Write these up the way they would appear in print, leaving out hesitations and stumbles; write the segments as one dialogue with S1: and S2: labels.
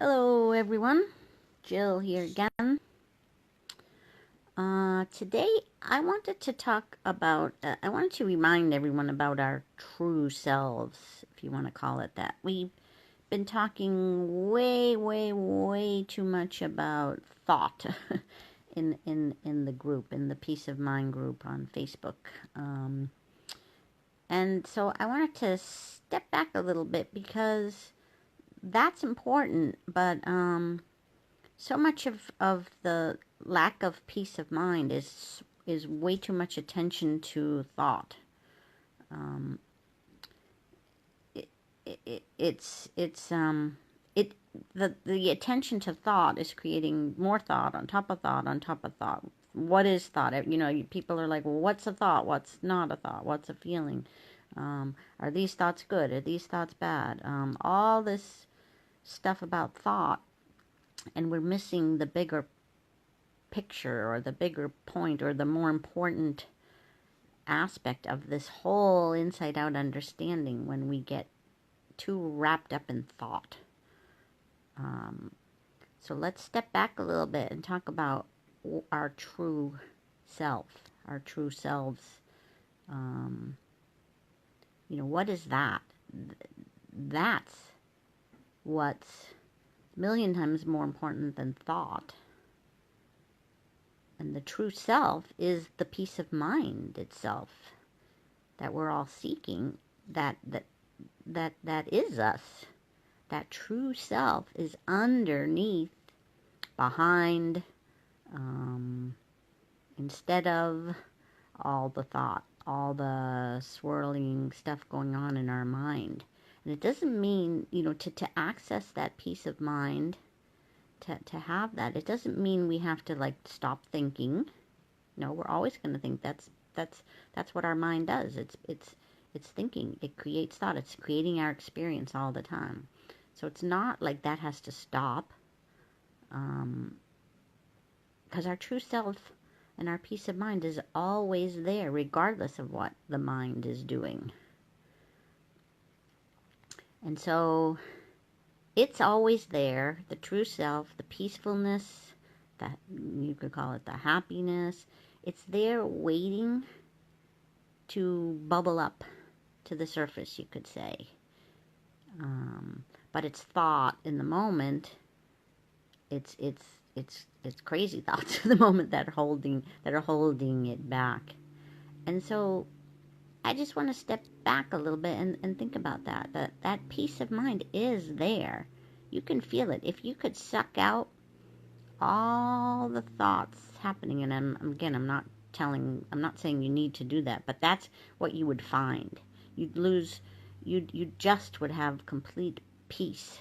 S1: Hello, everyone. Jill here again. Today, I wanted to talk about, I wanted to remind everyone about our true selves, if you want to call it that. We've been talking way too much about thought in the group, in the Peace of Mind group on Facebook. And so I wanted to step back a little bit because that's important, but so much of the lack of peace of mind is way too much attention to thought. Um, it the attention to thought is creating more thought on top of thought on top of thought. What is thought? People are like, well, what's a thought? What's not a thought? What's a feeling? Are these thoughts good? Are these thoughts bad? All this stuff about thought, and we're missing the bigger picture or the bigger point or the more important aspect of this whole inside out understanding when we get too wrapped up in thought. Um, so let's step back a little bit and talk about our true self, our true selves. Um, what is that? That's what's a million times more important than thought. And the true self is the peace of mind itself that we're all seeking. That is us. That true self is underneath, behind, instead of all the thought, all the swirling stuff going on in our mind. And it doesn't mean, to access that peace of mind, to have that, it doesn't mean we have to like stop thinking. No, we're always going to think. That's what our mind does. It's thinking. It creates thought. It's creating our experience all the time. So it's not like that has to stop, because our true self and our peace of mind is always there, regardless of what the mind is doing. And so it's always there. The true self, the peacefulness, that you could call it the happiness. It's there waiting to bubble up to the surface, you could say. But it's thought in the moment. It's crazy thoughts in the moment that are holding it back. And so I just want to step back a little bit and think about that peace of mind is there. You can feel it. If you could suck out all the thoughts happening, and I'm not saying you need to do that, but that's what you would find. You just would have complete peace.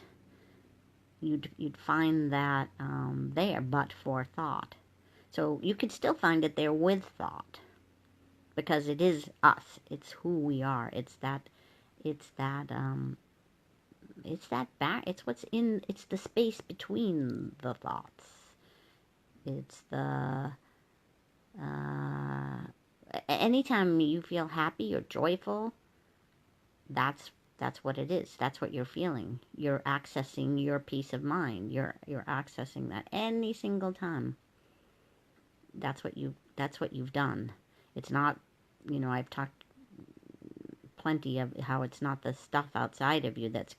S1: You'd find that there, but for thought. So you could still find it there with thought, because it is us. It's who we are. It's that. It's that. It's that back. It's what's in. It's the space between the thoughts. It's the. Uh, Anytime you feel happy or joyful, that's what it is. That's what you're feeling. You're accessing your peace of mind. You're accessing that any single time. That's what you've done. It's not, I've talked plenty of how it's not the stuff outside of you that's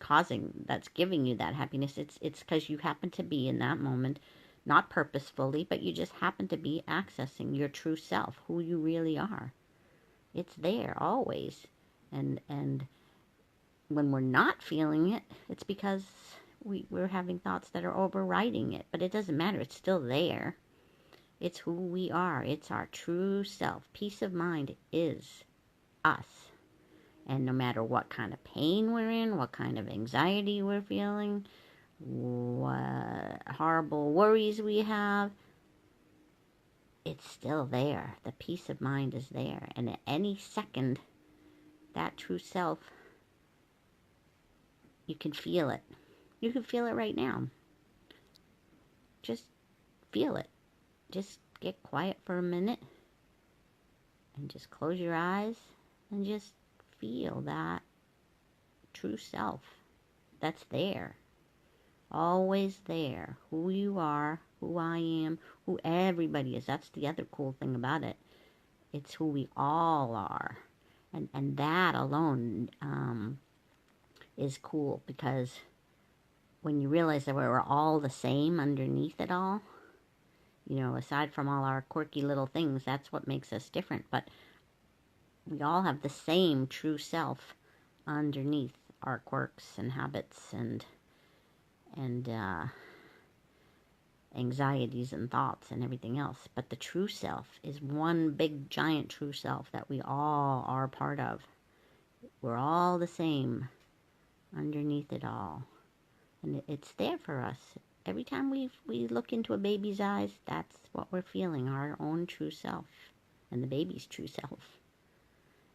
S1: giving you that happiness. It's because you happen to be in that moment, not purposefully, but you just happen to be accessing your true self, who you really are. It's there always. And when we're not feeling it, it's because we're having thoughts that are overriding it. But it doesn't matter. It's still there. It's who we are. It's our true self. Peace of mind is us. And no matter what kind of pain we're in, what kind of anxiety we're feeling, what horrible worries we have, it's still there. The peace of mind is there. And at any second, that true self, you can feel it. You can feel it right now. Just feel it. Just get quiet for a minute and just close your eyes and just feel that true self that's there. always there. Who you are, who I am, who everybody is. That's the other cool thing about it. It's who we all are. And that alone is cool, because when you realize that we're all the same underneath it all, aside from all our quirky little things, that's what makes us different. But we all have the same true self underneath our quirks and habits and anxieties and thoughts and everything else. But the true self is one big giant true self that we all are part of. We're all the same underneath it all. And it's there for us. Every time we look into a baby's eyes, that's what we're feeling, our own true self and the baby's true self.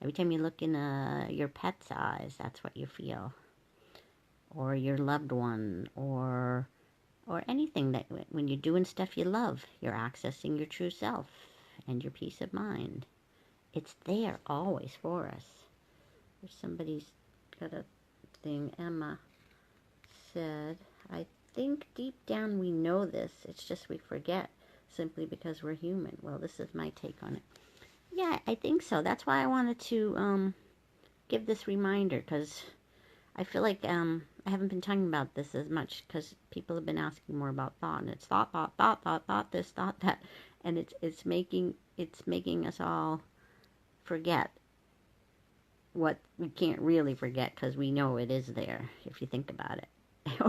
S1: Every time you look in your pet's eyes, that's what you feel. Or your loved one, or anything that when you're doing stuff you love, you're accessing your true self and your peace of mind. It's there always for us. There's somebody's got a thing. Emma said, I think deep down we know this. It's just we forget simply because we're human. Well, this is my take on it. Yeah, I think so. That's why I wanted to give this reminder, because I feel like I haven't been talking about this as much because people have been asking more about thought, and it's thought, this, thought, that, and it's making us all forget what we can't really forget, because we know it is there if you think about it,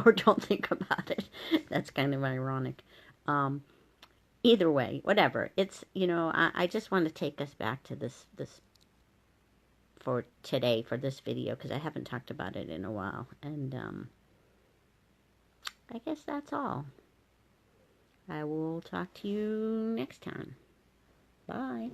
S1: or don't think about it. That's kind of ironic. Either way, whatever. It's I just want to take us back to this for today, for this video, because I haven't talked about it in a while. And I guess that's all. I will talk to you next time. Bye.